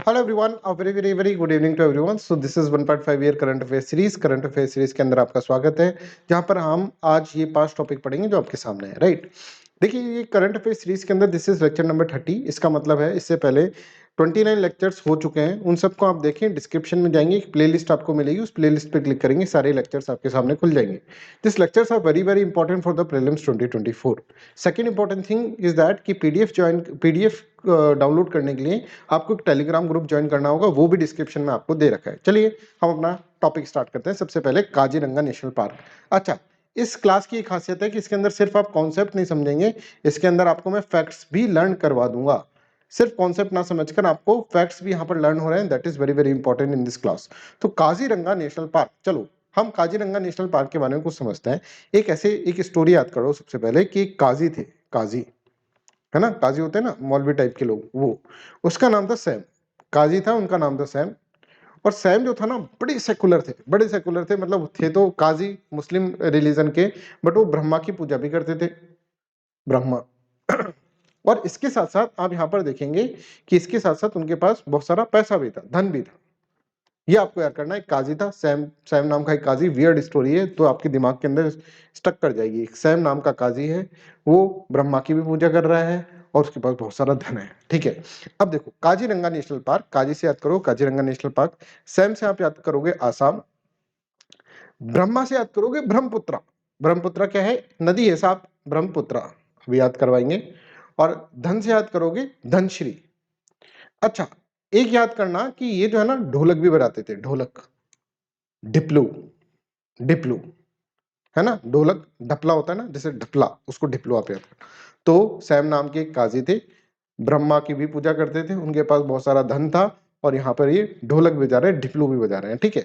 Hello everyone, a very very very good evening to everyone. So this is 1.5 year current affair series के अंदर आपका स्वागत है, जहां पर हम आज ये 5 टॉपिक पढ़ेंगे जो आपके सामने है। राइट, देखिए ये करंट अफेयर सीरीज के अंदर दिस इज लेक्चर नंबर 30। इसका मतलब है इससे पहले 29 लेक्चर्स हो चुके हैं। उन सबको आप देखें, डिस्क्रिप्शन में जाएंगे, एक प्लेलिस्ट आपको मिलेगी, उस प्लेलिस्ट पे क्लिक करेंगे, सारे लेक्चर्स आपके सामने खुल जाएंगे। This lectures are very very important for the prelims 2024। Second important thing is that कि पीडीएफ डाउनलोड करने के लिए आपको एक टेलीग्राम ग्रुप ज्वाइन करना होगा, वो भी डिस्क्रिप्शन में आपको दे रखा है। चलिए हम अपना टॉपिक स्टार्ट करते हैं। सबसे पहले काजीरंगा नेशनल पार्क। अच्छा, इस क्लास की एक खासियत है कि इसके अंदर सिर्फ आप कॉन्सेप्ट नहीं समझेंगे, इसके अंदर आपको मैं फैक्ट्स भी लर्न करवा दूंगा। सिर्फ कॉन्सेप्ट ना समझकर आपको फैक्ट्स भी यहाँ पर लर्न हो रहे हैं। That is very very important in this class. तो काजीरंगा नेशनल पार्क, चलो हम काजीरंगा नेशनल पार्क के बारे में कुछ समझते हैं। एक स्टोरी याद करो सबसे पहले कि एक काजी थे, काजी है ना, काजी होते हैं ना मौलवी टाइप के लोग, वो उसका नाम था सैम। काजी था, उनका नाम था सैम। और सैम जो था ना, बड़े सेकुलर थे, मतलब थे तो काजी मुस्लिम रिलीजन के, बट वो ब्रह्मा की पूजा भी करते थे, ब्रह्मा। और इसके साथ साथ आप यहाँ पर देखेंगे कि इसके साथ साथ उनके पास बहुत सारा पैसा भी था, धन भी था। ये आपको याद करना है। काजी था सैम, सैम नाम का एक काजी। वियर्ड स्टोरी है तो आपके दिमाग के अंदर स्टक कर जाएगी। सैम नाम का काजी है, वो ब्रह्मा की भी पूजा कर रहा है और उसके पास बहुत सारा धन है। ठीक है, अब देखो काजीरंगा नेशनल पार्क, काजी से याद करो काजीरंगा नेशनल पार्क, सैम से आप याद करोगे आसाम, ब्रह्मा से याद करोगे ब्रह्मपुत्रा। ब्रह्मपुत्रा क्या है? नदी है साहब, ब्रह्मपुत्रा अभी याद करवाएंगे। और धन से याद करोगे धनश्री। अच्छा, एक याद करना कि ये जो है ना ढोलक भी बजाते थे, ढोलक, डिप्लू, डिप्लू है ना, ढोलक ढपला होता है ना, जैसे ढपला, उसको डिप्लू आप याद कर। तो सैम नाम के एक काजी थे, ब्रह्मा की भी पूजा करते थे, उनके पास बहुत सारा धन था, और यहाँ पर ये ढोलक बजा रहे हैं, डिप्लू भी बजा रहे हैं। ठीक है,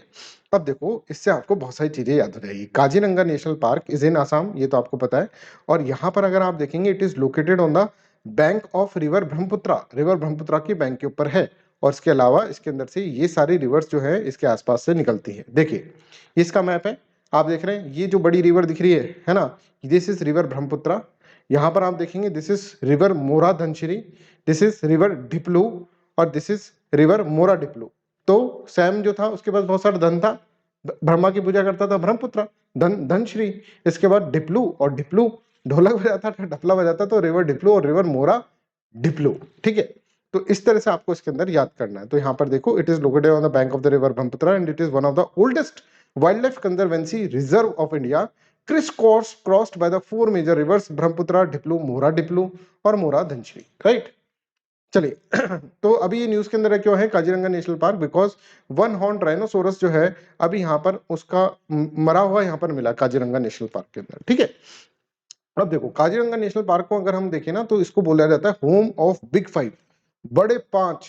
अब देखो इससे आपको बहुत सारी चीजें याद हो जाएगी। Kaziranga national park is in Assam, ये तो आपको पता है। और यहाँ पर अगर आप देखेंगे, it is located on the bank of river Brahmaputra, river Brahmaputra की बैंक के ऊपर है। और इसके अलावा इसके अंदर से ये सारी रिवर्स जो है इसके आसपास से निकलती है। देखिए इसका मैप है, आप देख रहे हैं ये जो बड़ी रिवर दिख रही है ना, दिस इज रिवर ब्रह्मपुत्रा। यहाँ पर आप देखेंगे दिस इज रिवर मोरा धनश्री, दिस इज रिवर डिप्लू, और दिस इज रिवर मोरा डिप्लू। तो सैम जो था उसके पास बहुत सारा धन था, ब्रह्मा की पूजा करता था, ब्रह्मपुत्र धन धनश्री। इसके बाद डिप्लू, और डिप्लू ढोलक बजाता था, ढपला बजाता, तो रिवर डिप्लू और रिवर मोरा डिप्लू। ठीक है, तो इस तरह से आपको इसके अंदर याद करना है। तो यहाँ पर देखो, it is located on the bank of the river Brahmaputra and it is one of the oldest wildlife conservancy reserve of India, criss cross crossed by the 4 major rivers Brahmaputra, Diphlu, Mora Diphlu और मोरा धनश्री। राइट, चलिए तो अभी ये न्यूज के अंदर क्यों है Kaziranga national park? Because one horn rhinoceros जो है अभी यहाँ पर उसका मरा हुआ यहाँ पर मिला काजीरंगा नेशनल पार्क के अंदर। ठीक है, अब देखो काजीरंगा नेशनल पार्क को अगर हम देखें ना, तो इसको बोला जाता है होम ऑफ बिग 5, बड़े 5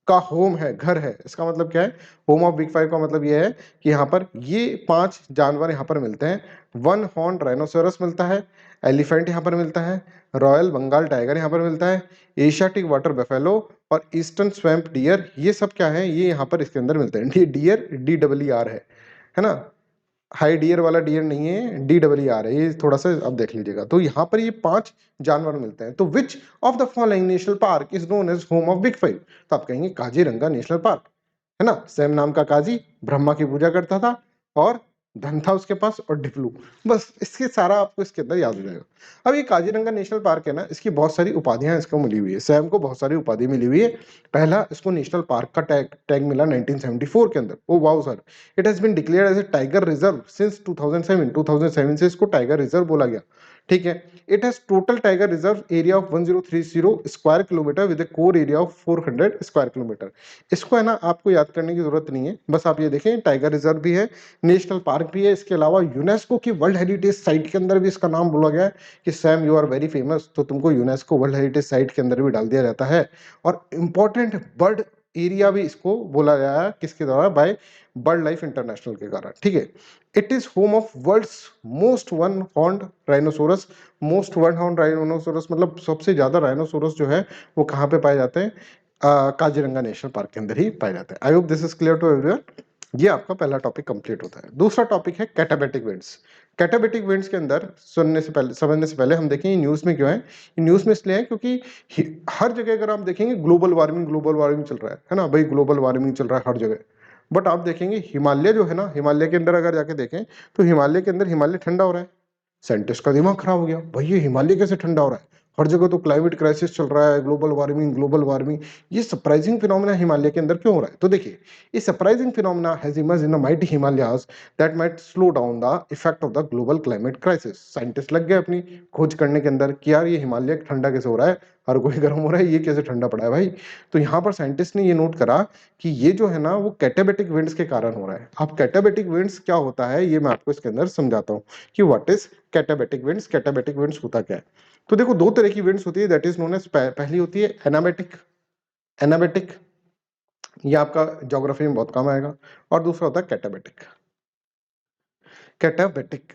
का होम है, घर है। इसका मतलब क्या है? होम ऑफ बिग 5 का मतलब यह है कि यहाँ पर ये 5 जानवर यहाँ पर मिलते हैं। वन हॉर्न राइनोसोरस मिलता है, एलिफेंट यहाँ पर मिलता है, रॉयल बंगाल टाइगर यहाँ पर मिलता है, एशियाटिक वाटर बेफेलो और ईस्टर्न स्वैम्प डियर। ये सब क्या है? ये यहाँ पर इसके अंदर मिलते हैं। डियर DRR है ना, हाई डियर वाला डियर नहीं है, DRR है, ये थोड़ा सा अब देख लीजिएगा। तो यहाँ पर ये 5 जानवर मिलते हैं। तो which of the following national park is known age home of big 5? तो आप कहेंगे काजीरंगा नेशनल पार्क, है ना। सैम नाम का काजी ब्रह्मा की पूजा करता था, और धन था उसके पास, और डिप्लू, बस इसके सारा आपको इसके अंदर याद हो जाएगा। अब ये काजीरंगा नेशनल पार्क है ना, इसकी बहुत सारी उपाधियां इसको मिली हुई है। सैम को बहुत सारी उपाधि मिली हुई है। पहला इसको नेशनल पार्क का टैग मिला 1974 के अंदर। Oh wow sir, it has been declared as a tiger reserve since 2007 से इसको टाइगर रिजर्व बोला गया। ठीक है, it has total tiger reserve area of 1030 square kilometre with a core area of 400 square kilometre. इसको है ना आपको याद करने की जरूरत नहीं है, बस आप ये देखें टाइगर रिजर्व भी है, नेशनल पार्क भी है। इसके अलावा यूनेस्को की वर्ल्ड हेरिटेज साइट के अंदर भी इसका नाम बोला गया है कि Sam you are very famous, तो तुमको यूनेस्को वर्ल्ड हेरिटेज साइट के अंदर भी डाल दिया जाता है। और इंपॉर्टेंट बर्ड एरिया भी इसको बोला गया है, किसके द्वारा? बाय बर्ड लाइफ इंटरनेशनल के कारण। ठीक है, it is home of world's most one horned rhinoceros. Most one horn rhinoceros मतलब सबसे ज्यादा राइनोसोरस जो है वो कहाँ पे पाए जाते हैं? काजीरंगा नेशनल पार्क के अंदर ही पाए जाते हैं। I hope this is clear to everyone. ये आपका पहला टॉपिक कंप्लीट होता है। दूसरा टॉपिक है कैटाबैटिक विंड्स। कैटाबैटिक विंड्स के अंदर समझने से पहले हम देखें न्यूज़ में क्यों है। न्यूज़ में इसलिए है क्योंकि हर जगह अगर आप देखेंगे ग्लोबल वार्मिंग चल रहा है ना भाई, ग्लोबल वार्मिंग चल रहा है हर जगह। बट आप देखेंगे हिमालय जो है ना, हिमालय के अंदर अगर जाके देखें तो हिमालय के अंदर हिमालय ठंडा हो रहा है। साइंटिस्ट का दिमाग खराब हो गया, भाई ये हिमालय कैसे ठंडा हो रहा है, हर जगह तो क्लाइमेट क्राइसिस चल रहा है, ग्लोबल वार्मिंग, ये सरप्राइजिंग फिनोमेना हिमालय के अंदर क्यों हो रहा है। तो देखिए, ये surprising phenomena has emerged in the mighty Himalayas that might slow down the effect of the global climate crisis. Scientist लग गए अपनी खोज करने के अंदर कि यार ये हिमालय ठंडा कैसे हो रहा है, हर कोई गर्म हो रहा है, ये कैसे ठंडा पड़ा है भाई। तो यहाँ पर साइंटिस्ट ने ये नोट करा कि ये जो है ना वो कैटाबैटिक विंड्स के कारण हो रहा है। अब कैटाबैटिक विंड्स क्या होता है ये मैं आपको इसके अंदर समझाता हूँ कि व्हाट इज कैटाबैटिक विंड्स। कैटाबैटिक विंड्स होता क्या है। तो देखो दो तरह की विंड्स होती है, दैट इज नोन एज, पहली होती है एनाबैटिक। एनाबैटिक ये आपका ज्योग्राफी में बहुत काम आएगा। और दूसरा होता है कैटाबैटिक। कैटाबैटिक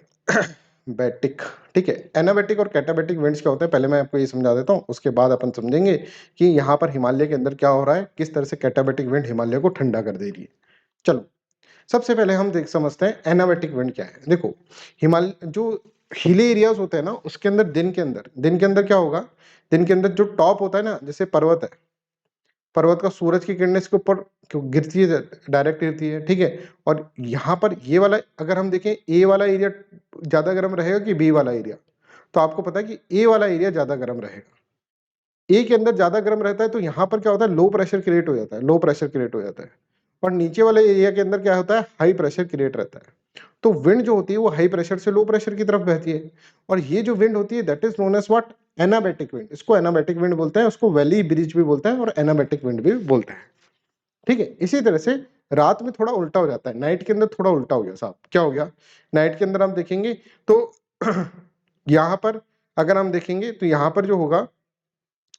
बैटिक, ठीक है। एनाबैटिक और कैटाबैटिक विंड्स क्या होते हैं पहले मैं आपको ये समझा देता हूँ, उसके बाद अपन समझेंगे कि यहाँ पर हिमालय के अंदर क्या हो रहा है, किस तरह से कैटाबैटिक विंड हिमालय को ठंडा कर दे रही है। चलो सबसे पहले हम देख समझते हैं एनाबैटिक विंड क्या है। देखो हिमालय जो हिली एरियाज होते हैं ना उसके अंदर दिन के अंदर क्या होगा, दिन के अंदर जो टॉप होता है ना, जैसे पर्वत है, पर्वत का सूरज की किरणें इसके ऊपर क्यों गिरती है, डायरेक्ट गिरती है, ठीक है। और यहाँ पर ये वाला अगर हम देखें, ए वाला एरिया ज्यादा गर्म रहेगा कि बी वाला एरिया, तो आपको पता है कि ए वाला एरिया ज्यादा गर्म रहेगा। ए के अंदर ज्यादा गर्म रहता है तो यहाँ पर क्या होता है, लो प्रेशर क्रिएट हो जाता है, लो प्रेशर क्रिएट हो जाता है। और नीचे वाले एरिया के अंदर क्या होता है, हाई प्रेशर क्रिएट रहता है। तो विंड जो होती है वो हाई प्रेशर से लो प्रेशर की तरफ बहती है। और ये जो विंड होती है that is known as what, anabatic wind. इसको एनाबैटिक विंड बोलते हैं, उसको वैली ब्रिज भी बोलते हैं और एनाबैटिक विंड भी बोलते हैं, ठीक है। इसी तरह से रात में थोड़ा उल्टा हो जाता है, नाइट के अंदर थोड़ा उल्टा हो गया साहब। क्या हो गया, नाइट के अंदर हम देखेंगे तो यहाँ पर अगर हम देखेंगे तो यहाँ पर जो होगा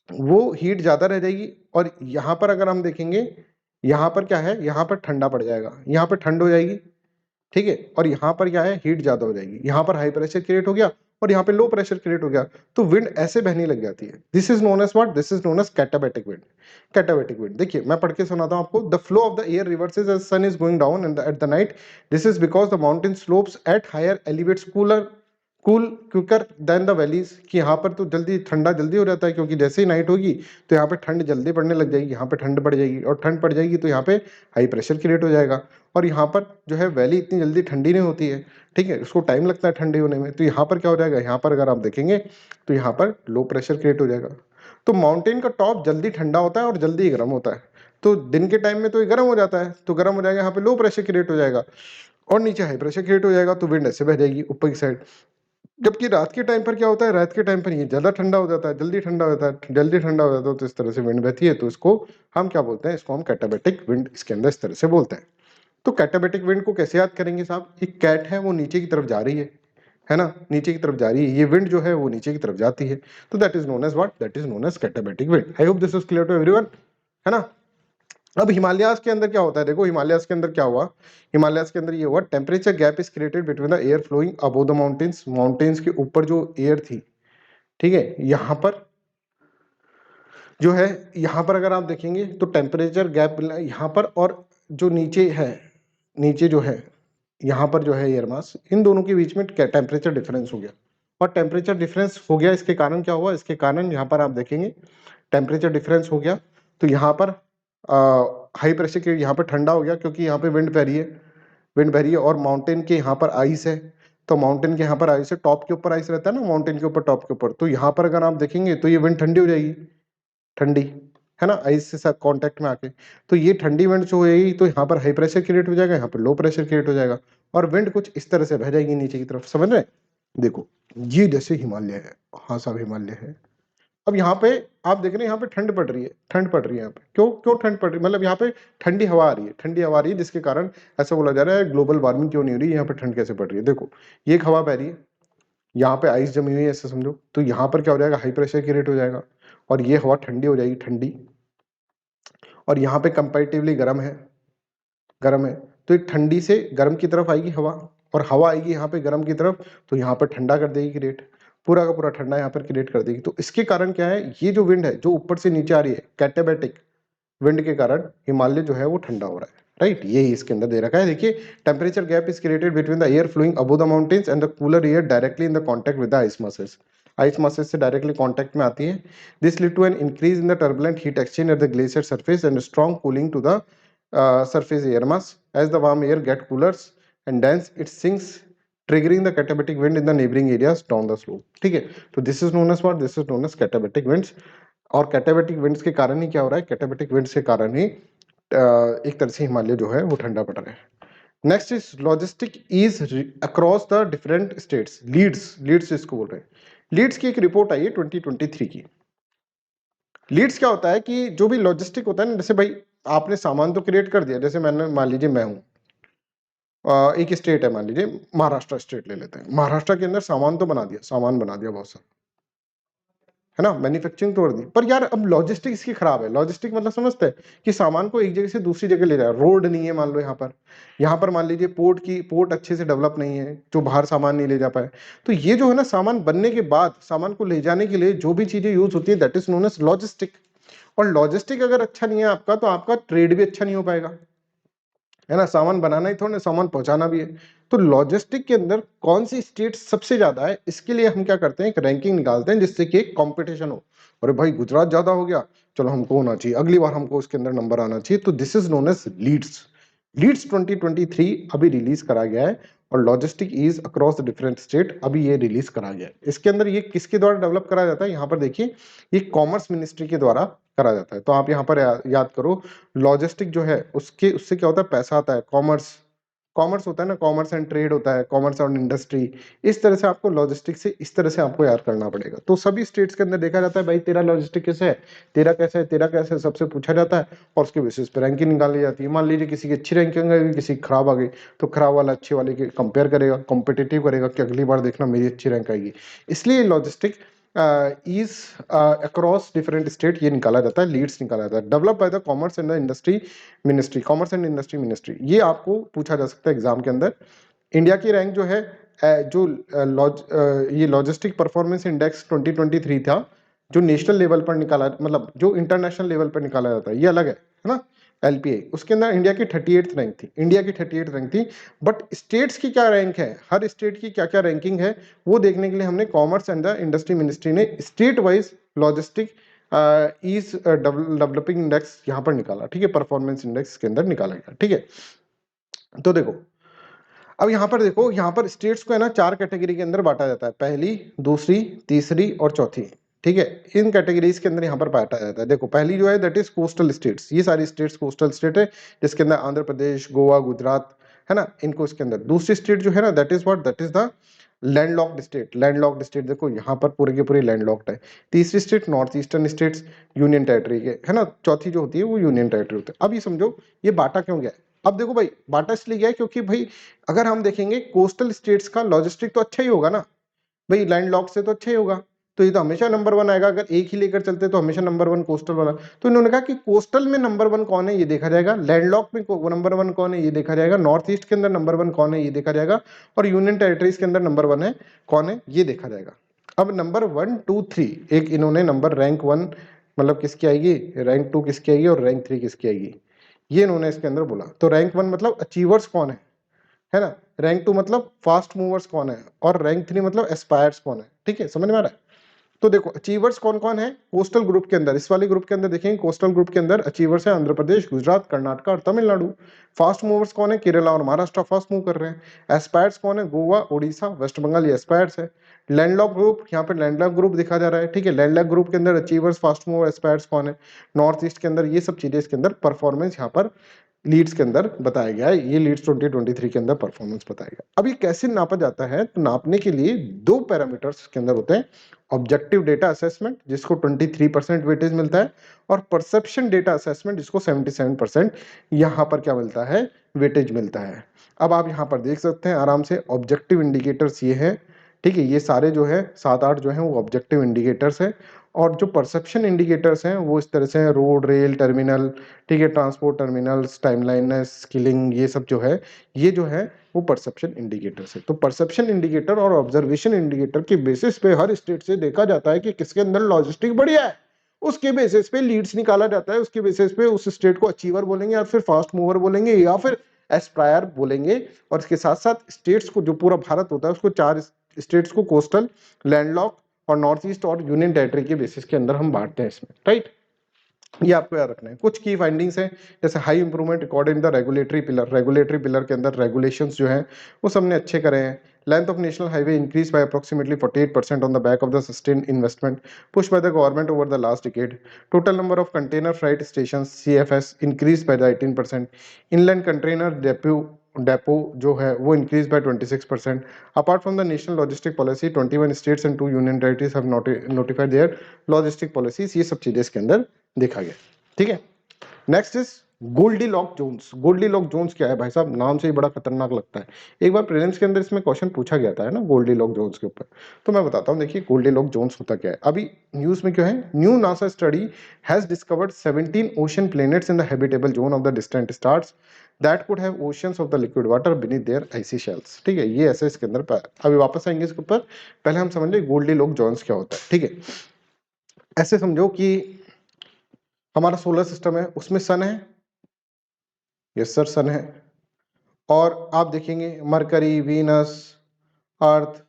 वो हीट ज्यादा रह जाएगी। और यहाँ पर अगर हम देखेंगे, यहाँ पर क्या है, यहाँ पर ठंडा पड़ जाएगा, यहाँ पर ठंड हो जाएगी, ठीक है। और यहाँ पर क्या है, हीट ज्यादा हो जाएगी, यहाँ पर हाई प्रेशर क्रिएट हो गया और यहाँ पे लो प्रेशर क्रिएट हो गया, तो विंड ऐसे बहने लग जाती है। This is known as what, this is known as katabatic wind. Katabatic wind देखिए मैं पढ़ के सुनाता हूँ आपको। The flow of the air reverses as sun is going down at the night. This is because the mountain slopes at higher elevates cool quicker than the valleys, कि यहाँ पर तो जल्दी ठंडा जल्दी हो जाता है क्योंकि जैसे ही नाइट होगी तो यहाँ पे ठंड जल्दी पड़ने लग जाएगी, यहाँ पे ठंड पड़ जाएगी और ठंड पड़ जाएगी तो यहाँ पे हाई प्रेशर क्रिएट हो जाएगा। और यहाँ पर जो है वैली इतनी जल्दी ठंडी नहीं होती है, ठीक है, उसको टाइम लगता है ठंडी होने में। तो यहाँ पर क्या हो जाएगा, यहाँ पर अगर आप देखेंगे तो यहाँ पर लो प्रेशर क्रिएट हो जाएगा। तो माउंटेन का टॉप जल्दी ठंडा होता है और जल्दी ही गर्म होता है। तो दिन के टाइम में तो ये गर्म हो जाता है, तो गर्म हो जाएगा, यहाँ पे लो प्रेशर क्रिएट हो जाएगा और नीचे हाई प्रेशर क्रिएट हो जाएगा, तो विंड ऐसे बह जाएगी ऊपर की साइड। जबकि रात के टाइम पर क्या होता है, रात के टाइम पर ये ज्यादा ठंडा हो जाता है, जल्दी ठंडा हो जाता है, जल्दी ठंडा हो जाता है, तो इस तरह से विंड बहती है। तो इसको हम क्या बोलते हैं, इसको हम कैटाबैटिक विंड इसके अंदर इस तरह से बोलते हैं। तो कैटाबैटिक विंड को कैसे याद करेंगे साहब, एक कैट है वो नीचे की तरफ जा रही है ना, नीचे की तरफ जा रही है, ये विंड जो है वो नीचे की तरफ जाती है, तो that is known as what, that is known as katabatic wind. I hope this is clear to everyone, है ना। अब हिमालयाज के अंदर क्या होता है, देखो हिमालयाज के अंदर क्या हुआ, हिमालयाज के अंदर ये हुआ, temperature gap is created between the air flowing above the mountains. Mountains के ऊपर जो एयर थी, ठीक है, यहाँ पर जो है, यहाँ पर अगर आप देखेंगे तो टेम्परेचर गैप यहाँ पर, और जो नीचे है, नीचे जो है यहाँ पर जो है एयर मास, इन दोनों के बीच में टेम्परेचर डिफरेंस हो गया। और टेम्परेचर डिफरेंस हो गया, इसके कारण क्या हुआ, इसके कारण यहाँ पर आप देखेंगे टेम्परेचर डिफरेंस हो गया, तो यहाँ पर हाई प्रेशर के यहाँ पर ठंडा हो गया क्योंकि यहाँ पे विंड बह रही है, विंड बह रही है। और माउंटेन के यहाँ पर आइस है, तो माउंटेन के यहाँ पर आइस है, टॉप के ऊपर आइस रहता है ना, माउंटेन के ऊपर, टॉप के ऊपर, तो यहाँ पर अगर आप देखेंगे तो ये विंड ठंडी हो जाएगी, ठंडी, है ना, आइस से साथ कांटेक्ट में आके। तो ये ठंडी विंड जो होगी तो यहाँ पर हाई प्रेशर क्रिएट हो जाएगा, यहाँ पर लो प्रेशर क्रिएट हो जाएगा और विंड कुछ इस तरह से बह जाएगी नीचे की तरफ, समझ रहे हैं। देखो ये जैसे हिमालय है, हाँ साहब हिमालय है। अब यहाँ पे आप देख रहे हैं, यहाँ पे ठंड पड़ रही है, ठंड पड़ रही है यहाँ पे, क्यों क्यों ठंड पड़ रही है, मतलब यहाँ पे ठंडी हवा आ रही है, ठंडी हवा आ रही है, जिसके कारण ऐसा बोला जा रहा है ग्लोबल वार्मिंग क्यों नहीं हो रही है, यहाँ पे ठंड कैसे पड़ रही है। देखो ये एक हवा बह रही है, यहाँ पे आइस जमी हुई है ऐसा समझो, तो यहाँ पर क्या हो जाएगा, हाई प्रेशर क्रिएट हो जाएगा और ये हवा ठंडी हो जाएगी, ठंडी। और यहाँ पे कंपैरेटिवली गर्म है, गर्म है, तो ये ठंडी से गर्म की तरफ आएगी हवा, और हवा आएगी यहाँ पे गर्म की तरफ, तो यहाँ पर ठंडा कर देगी क्रिएट, पूरा का पूरा ठंडा यहाँ पर क्रिएट कर देगी। तो इसके कारण क्या है, ये जो विंड है जो ऊपर से नीचे आ रही है, कैटाबैटिक, विंड के कारण हिमालय जो है वो ठंडा हो रहा है, राइट। यही इसके अंदर दे रखा है। देखिए, temperature gap is created between the air flowing above the mountains and the cooler air directly in the contact with the ice masses. Ice masses से डायरेक्टली कॉन्टैक्ट में आती है। This lead to an increase in the turbulent heat exchange at the glacier surface and strong cooling to the surface air mass. As the warm air get coolers and dense, it sinks, triggering the katabatic wind in the neighboring areas down the slope. ठीक है, तो this is known as what? This is known as katabatic winds. और कैटाबेटिक winds के कारण ही क्या हो रहा है? कैटाबेटिक विंड्स के कारण ही एक तरह से हिमालय जो है वो ठंडा पड़ रहा है। Next is logistic is across the different states. Leads इसको बोल रहे हैं। लीड्स की एक रिपोर्ट आई है 2023 की। लीड्स क्या होता है कि जो भी लॉजिस्टिक होता है ना, जैसे भाई आपने सामान तो क्रिएट कर दिया, जैसे मैंने मान लीजिए मैं हूँ एक स्टेट है, मान लीजिए महाराष्ट्र स्टेट ले लेते हैं। महाराष्ट्र के अंदर सामान तो बना दिया, सामान बना दिया बहुत सारा, है ना, मैन्युफैक्चरिंग तो कर दी, पर यार अब लॉजिस्टिक इसकी खराब है। लॉजिस्टिक मतलब समझते हैं कि सामान को एक जगह से दूसरी जगह ले रहा है, रोड नहीं है मान लो यहाँ पर मान लीजिए पोर्ट अच्छे से डेवलप नहीं है, जो बाहर सामान नहीं ले जा पाए। तो ये जो है ना, सामान बनने के बाद सामान को ले जाने के लिए जो भी चीजें यूज होती है, that is known as logistic. और लॉजिस्टिक अगर अच्छा नहीं है आपका, तो आपका ट्रेड भी अच्छा नहीं हो पाएगा, है ना। सामान बनाना ही थोड़ा, सामान पहुंचाना भी है। तो लॉजिस्टिक के अंदर कौन सी स्टेट सबसे ज्यादा है, इसके लिए हम क्या करते हैं, एक रैंकिंग निकालते हैं, जिससे कि एक कंपटीशन हो। अरे भाई गुजरात ज्यादा हो गया, चलो हमको होना चाहिए, अगली बार हमको उसके अंदर नंबर आना चाहिए। तो this is known as leads. Leads 2023 अभी रिलीज करा गया है, और logistic is across the different state अभी ये रिलीज करा गया है। इसके अंदर ये किसके द्वारा डेवलप करा जाता है, यहाँ पर देखिए, ये कॉमर्स मिनिस्ट्री के द्वारा करा जाता है। तो आप यहाँ पर याद करो, लॉजिस्टिक जो है उससे क्या होता है, पैसा आता है, कॉमर्स होता है ना, कॉमर्स एंड ट्रेड होता है, कॉमर्स एंड इंडस्ट्री। इस तरह से आपको लॉजिस्टिक से इस तरह से आपको याद करना पड़ेगा। तो सभी स्टेट्स के अंदर देखा जाता है, भाई तेरा लॉजिस्टिक कैसे है, तेरा कैसे है, तेरा कैसे है, सबसे पूछा जाता है, और उसके बेसिस पे रैंकिंग निकाली जाती है। मान लीजिए किसी की अच्छी रैंकिंग है, किसी की खराब आ गई, तो खराब वाला अच्छे वाले के कंपेयर करेगा, कॉम्पिटिटिव करेगा कि अगली बार देखना मेरी अच्छी रैंक आएगी। इसलिए logistic is across different state ये निकाला जाता है, लीड्स निकाला जाता है। Develop by the commerce and the industry ministry, commerce and industry ministry, ये आपको पूछा जा सकता है एग्जाम के अंदर। इंडिया की रैंक जो है जो ये लॉजिस्टिक परफॉर्मेंस इंडेक्स 2023 था, जो नेशनल लेवल पर निकाला, मतलब जो इंटरनेशनल लेवल पर निकाला जाता है, ये अलग है ना, एलपीए। उसके अंदर इंडिया की 38th रैंक थी, इंडिया की 38th रैंक थी। बट स्टेट्स की क्या रैंक है, हर स्टेट की क्या क्या रैंकिंग है, वो देखने के लिए हमने commerce and the industry ministry ने state wise logistic is developing index यहाँ पर निकाला, ठीक है, परफॉर्मेंस इंडेक्स के अंदर निकाला गया, ठीक है। तो देखो, अब यहाँ पर देखो, यहाँ पर स्टेट्स को है ना 4 कैटेगरी के अंदर बांटा जाता है, पहली, दूसरी, तीसरी और चौथी, ठीक है। इन कैटेगरीज के अंदर यहाँ पर बांटा जाता है। देखो, पहली जो है दैट इज कोस्टल स्टेट्स, ये सारी स्टेट्स कोस्टल स्टेट है, जिसके अंदर आंध्र प्रदेश, गोवा, गुजरात, है ना, इनको इसके अंदर। दूसरी स्टेट जो है ना, that is what, that is the landlocked state. Landlocked state देखो यहाँ पर पूरे के पूरे लैंडलॉक्ड है। तीसरी state north eastern states, union territory के, है ना। चौथी जो होती है वो यूनियन टेरिटरी होती है। अब ये समझो ये बांटा क्यों गया है। अब देखो भाई, बांटा इसलिए गया है क्योंकि भाई अगर हम देखेंगे कोस्टल स्टेट्स का लॉजिस्टिक तो अच्छा ही होगा ना भाई, लैंड लॉक से तो अच्छा ही होगा, तो ये तो हमेशा नंबर 1 आएगा। अगर एक ही लेकर चलते तो हमेशा नंबर 1 कोस्टल वाला। तो इन्होंने कहा कि कोस्टल में नंबर 1 कौन है ये देखा जाएगा, लैंडलॉक में नंबर 1 कौन है ये देखा जाएगा, नॉर्थ ईस्ट के अंदर नंबर 1 कौन है ये देखा जाएगा, और यूनियन टेरिटरीज के अंदर नंबर 1 है कौन है ये देखा जाएगा। अब नंबर 1, 2, 3 एक इन्होंने नंबर रैंक 1 मतलब किसकी आएगी, रैंक 2 किसकी आएगी, और रैंक 3 किसकी आएगी, ये इन्होंने इसके अंदर बोला। तो रैंक 1 मतलब अचीवर्स कौन है ना, रैंक 2 मतलब फास्ट मूवर्स कौन है, और रैंक 3 मतलब एस्पायर्स कौन है, ठीक है, समझ में आ रहा है। तो देखो अचीवर्स कौन कौन है कोस्टल ग्रुप के अंदर, इस वाले ग्रुप के अंदर देखेंगे, कोस्टल ग्रुप के अंदर अचीवर्स है आंध्र प्रदेश, गुजरात, कर्नाटक और तमिलनाडु। फास्ट मूवर्स कौन है, केरला और महाराष्ट्र फास्ट मूव कर रहे हैं। एस्पायर्स कौन है, गोवा, ओडिशा, वेस्ट बंगाल, ये एस्पायर्स है। लैंडलॉक ग्रुप, यहाँ पे लैंडलॉक ग्रुप दिखा जा रहा है, ठीक है। लैंडलॉक ग्रुप के अंदर अचीवर्स, फास्ट मूवर, एस्पायर्स कौन है, नॉर्थ ईस्ट के अंदर, ये सब चीजें इसके अंदर परफॉर्मेंस यहाँ पर लीड्स के अंदर बताया गया है। ये लीड्स 2023 के अंदर परफॉर्मेंस बताया गया। अब ये कैसे नापा जाता है, तो नापने के लिए 2 पैरामीटर्स के अंदर होते हैं, ऑब्जेक्टिव डेटा असेसमेंट जिसको 23% वेटेज मिलता है, और परसेप्शन डेटा असेसमेंट जिसको 77% यहाँ पर क्या मिलता है, वेटेज मिलता है। अब आप यहाँ पर देख सकते हैं आराम से, ऑब्जेक्टिव इंडिकेटर्स ये है, ठीक है। ये सारे जो है 7-8 जो है वो ऑब्जेक्टिव इंडिकेटर्स है, और जो परसेप्शन इंडिकेटर्स हैं वो इस तरह से हैं, रोड, रेल, टर्मिनल, ठीक है, ट्रांसपोर्ट टर्मिनल्स, टाइमलाइन, स्किलिंग, ये सब जो है, ये जो है वो परसेप्शन इंडिकेटर्स है। तो परसेप्शन इंडिकेटर और ऑब्जर्वेशन इंडिकेटर के बेसिस पे हर स्टेट से देखा जाता है कि किसके अंदर लॉजिस्टिक बढ़िया है, उसके बेसिस पे लीड्स निकाला जाता है, उसके बेसिस पे उस स्टेट को अचीवर बोलेंगे या फिर फास्ट मूवर बोलेंगे या फिर एस्पायर बोलेंगे। और इसके साथ साथ स्टेट्स को, जो पूरा भारत होता है उसको 4 स्टेट्स को कोस्टल, लैंडलॉक और नॉर्थ ईस्ट और यूनियन टेरिटरी के बेसिस के अंदर हम बांटते हैं इसमें, राइट। ये आपको याद रखना है। कुछ की फाइंडिंग्स हैं, जैसे high improvement recorded in the regulatory pillar. Regulatory pillar के अंदर रेगुलेशंस जो हैं वो सबने अच्छे करे हैं। Length of national highway increase by approximately 48% on the back of the sustained investment push by the government over the last decade. Total number of container freight station CFS increase by the 18%। Inland container depot जो है वो increase by 26%। Apart from the national logistic policy 21 states and 2 union territories have notified their logistic policies. ये सब चीजें इसके अंदर देखा गया, ठीक है। Next is goldilock zones. Goldilock zones क्या है भाई साहब, नाम से ही बड़ा खतरनाक लगता है। एक बार प्रीलिम्स के अंदर इसमें क्वेश्चन पूछा गया था, है ना, गोल्डीलॉक जोन्स के ऊपर। तो मैं बताता हूँ, देखिए गोल्डीलॉक जोन्स होता क्या है। अभी न्यूज में क्या है, new NASA study has discovered 17 ocean planets in the habitable zone of the distant stars that could have oceans of the liquid water beneath their icy shells. ठीक है, ये ऐसे इसके अंदर अभी वापस आएंगे इसके ऊपर। पहले हम समझ लें गोल्डीलॉक जोन्स क्या होता है, ठीक है। ऐसे समझो कि हमारा सोलर सिस्टम है, उसमें सन है, यस सर सन है, और आप देखेंगे मरकरी, वीनस, अर्थ,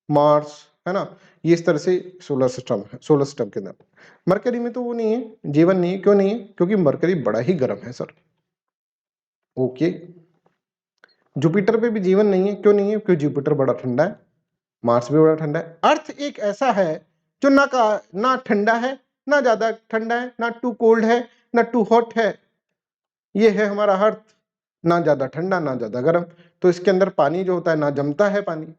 मार्स, है ना, ये इस तरह से सोलर सिस्टम है। सोलर सिस्टम के अंदर मरकरी में तो वो नहीं है, जीवन नहीं है। क्यों नहीं है? क्योंकि मरकरी बड़ा ही गर्म है सर। ओके, जुपिटर पे भी जीवन नहीं है। क्यों नहीं है? क्योंकि जुपिटर बड़ा ठंडा है, मार्स भी बड़ा ठंडा है। अर्थ एक ऐसा है जो ना ठंडा है, ना ज्यादा ठंडा है, ना टू कोल्ड है, ना टू हॉट है। ये है हमारा अर्थ, ना ज्यादा ठंडा ना ज्यादा गर्म। तो इसके अंदर पानी जो होता है ना जमता है पानी,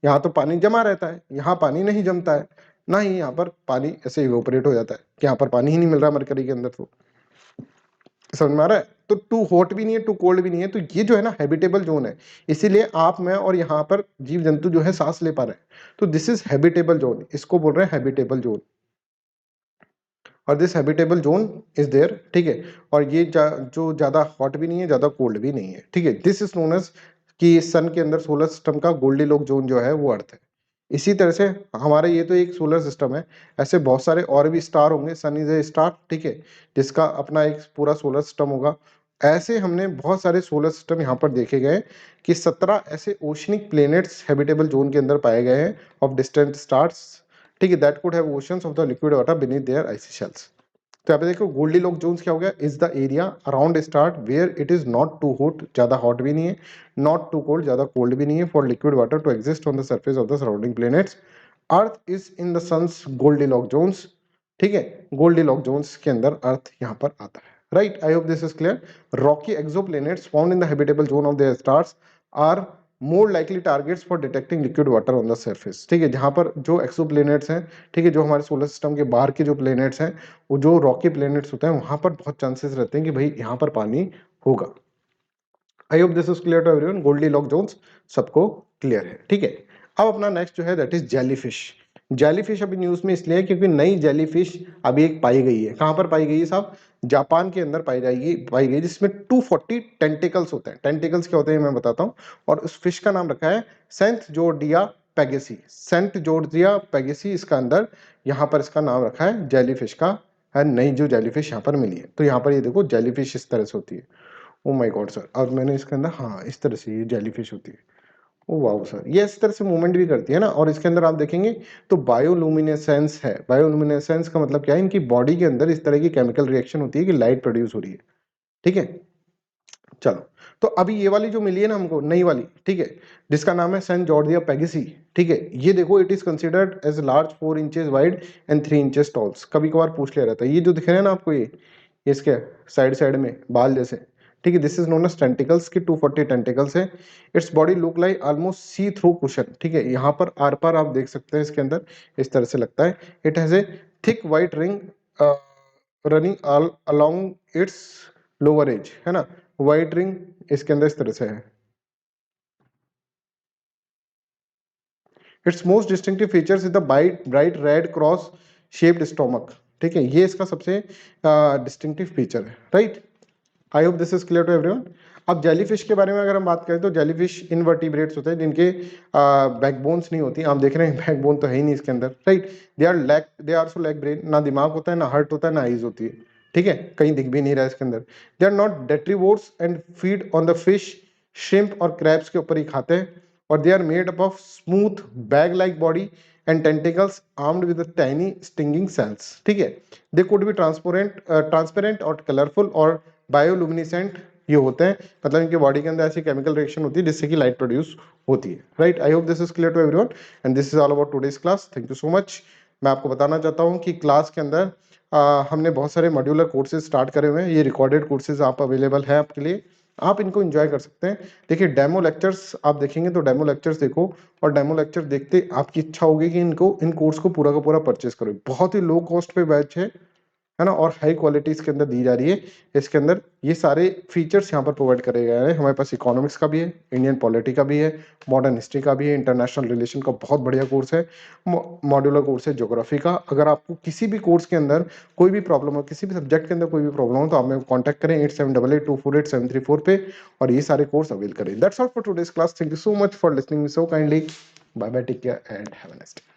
यहाँ तो पानी जमा रहता है, यहाँ पानी नहीं जमता है, ना ही यहाँ पर पानी ऐसे इवोपरेट हो जाता है कि यहाँ पर पानी ही नहीं मिल रहा मरकरी के अंदर। तो समझ में आ रहा है? तो टू हॉट भी नहीं है, टू कोल्ड भी नहीं है। तो ये जो है ना हैबिटेबल जोन है, इसीलिए आप, मैं और यहाँ पर जीव जंतु जो है सांस ले पा रहे हैं। तो दिस इज हैबिटेबल जोन, इसको बोल रहे हैं हैबिटेबल जोन। और this habitable zone is there, ठीक है। और ये जो ज्यादा हॉट भी नहीं है, ज्यादा कोल्ड भी नहीं है, ठीक है। दिस इज नोन एज कि सन के अंदर सोलर सिस्टम का गोल्डीलॉक जोन जो है वो अर्थ है। इसी तरह से हमारा ये तो एक सोलर सिस्टम है, ऐसे बहुत सारे और भी स्टार होंगे। सन इज ए स्टार, ठीक है, जिसका अपना एक पूरा सोलर सिस्टम होगा। ऐसे हमने बहुत सारे सोलर सिस्टम यहाँ पर देखे गए कि 17 ऐसे ओशनिक प्लेनेट्स हैबिटेबल जोन के अंदर पाए गए हैं ऑफ डिस्टेंट स्टार्स, ठीक है, that could have oceans of the liquid water beneath their icy shells. तो यहाँ पे देखो गोल्डीलॉक जोन्स क्या हो गया, is the area around star where it is not too hot, ज्यादा हॉट भी नहीं है, नॉट टू कोल्ड, ज्यादा कोल्ड भी नहीं है, for liquid water to exist on the surface of the surrounding planets. Earth is in the sun's goldilock zones, ठीक है। गोल्डीलॉक जोन्स के अंदर अर्थ यहाँ पर आता है, right. I hope this is clear. Rocky exoplanets found in the habitable zone of the stars are more likely targets for detecting liquid water on the surface, ठीक है। जहां पर जो एक्सोप्लैनेट्स हैं, ठीक है, जो हमारे सोलर सिस्टम के बाहर के जो प्लैनेट्स हैं, वो जो रॉकी प्लैनेट्स होते हैं, वहां पर बहुत चांसेस रहते हैं कि भाई यहाँ पर पानी होगा। I hope this is clear to everyone. Goldilock zones सबको क्लियर है, ठीक है। अब अपना नेक्स्ट जो है दैट इज जेलीफिश। जेलीफिश अभी न्यूज में इसलिए है क्योंकि नई जेलीफिश अभी एक पाई गई है। कहां पर पाई गई है साहब? जापान के अंदर पाई गई, जिसमें 240 टेंटिकल्स होते हैं। टेंटिकल्स क्या होते हैं मैं बताता हूँ। और उस फिश का नाम रखा है सेंट जॉर्डिया पेगेसी। सेंट जॉर्जिया पेगेसी इसका अंदर, यहाँ पर इसका नाम रखा है जेलीफिश का है। नई जो जेलीफिश यहाँ पर मिली है, तो यहाँ पर ये देखो जेलीफिश इस तरह से होती है। ओ माय गॉड सर, और मैंने इसके अंदर, हाँ, इस तरह से ये जेलीफिश होती है। ओ वाओ सर, ये इस तरह से मूवमेंट भी करती है ना। और इसके अंदर आप देखेंगे तो बायोलुमिनेसेंस है। बायोलुमिनेसेंस का मतलब क्या है? इनकी बॉडी के अंदर इस तरह की केमिकल रिएक्शन होती है कि लाइट प्रोड्यूस हो रही है, ठीक है। चलो, तो अभी ये वाली जो मिली है ना हमको नई वाली, ठीक है, जिसका नाम है सेंट जॉर्जिया पेगेसी, ठीक है। ये देखो it is considered as large 4 inches wide and 3 inches talls. कभी कभार पूछ लिया रहता है, ये जो दिख रहे हैं ना आपको, ये इसके साइड साइड में बाल जैसे, ठीक है, this is known as tentacles की 240 टेंटिकल्स है। Its body look like almost see through cushion, ठीक है। यहाँ पर आर पार आप देख सकते हैं इसके अंदर इस तरह से लगता है। It has a thick white ring running all along its lower edge, है ना। वाइट रिंग इसके अंदर इस तरह से है। Its most distinctive features is the bright red cross shaped stomach, ठीक है, ये इसका सबसे डिस्टिंक्टिव फीचर है, right. I hope this is clear to everyone. अब जेलीफिश के बारे में अगर हम बात करें तो जेलीफिश इनवर्टिब्रेट्स होते हैं जिनके बैकबोन्स नहीं होती। आप देख रहे हैं बैकबोन तो है ही नहीं इसके अंदर, right. They are so lack brain, ना दिमाग होता है, ना हार्ट होता है, ना आईज होती है, ठीक है, कहीं दिख भी नहीं रहा है इसके अंदर। They are not detritivores and feed on the fish, shrimp और क्रैब्स के ऊपर ही खाते हैं। और they are made up of smooth bag like body and tentacles armed with tiny stinging cells, ठीक है। दे कुड बी ट्रांसपेरेंट और कलरफुल और बायोलुमिनेसेंट ये होते हैं, मतलब इनके बॉडी के अंदर ऐसी केमिकल रिएक्शन होती है जिससे कि लाइट प्रोड्यूस होती है, right. I hope this is clear to everyone and this is all about today's class. Thank you so much. मैं आपको बताना चाहता हूँ कि क्लास के अंदर हमने बहुत सारे मॉड्यूलर कोर्सेज स्टार्ट करे हुए हैं। ये रिकॉर्डेड कोर्सेज आप अवेलेबल है आपके लिए, आप इनको एंजॉय कर सकते हैं। देखिए डेमो लेक्चर्स आप देखेंगे तो डेमो लेक्चर्स देखो, और डेमो लेक्चर देखते आपकी इच्छा होगी कि इन कोर्स को पूरा का पूरा परचेस करो। बहुत ही लो कॉस्ट पे बैच है ना, और हाई क्वालिटी इसके अंदर दी जा रही है। इसके अंदर ये सारे फीचर्स यहाँ पर प्रोवाइड करे गए हैं। हमारे पास इकोनॉमिक्स का भी है, इंडियन पॉलिटी का भी है, मॉडर्न हिस्ट्री का भी है, इंटरनेशनल रिलेशन का बहुत बढ़िया कोर्स है, मॉड्यूलर कोर्स है ज्योग्राफी का। अगर आपको किसी भी कोर्स के अंदर कोई भी प्रॉब्लम हो, किसी भी सब्जेक्ट के अंदर कोई भी प्रॉब्लम हो, तो आप मेरे को कॉन्टैक्ट करें 8788248734 पे और ये सारे कोर्स अवेल करें। That's all for today's class. Thank you so much for listening me so kindly. Bye bye, take care and have a nice day.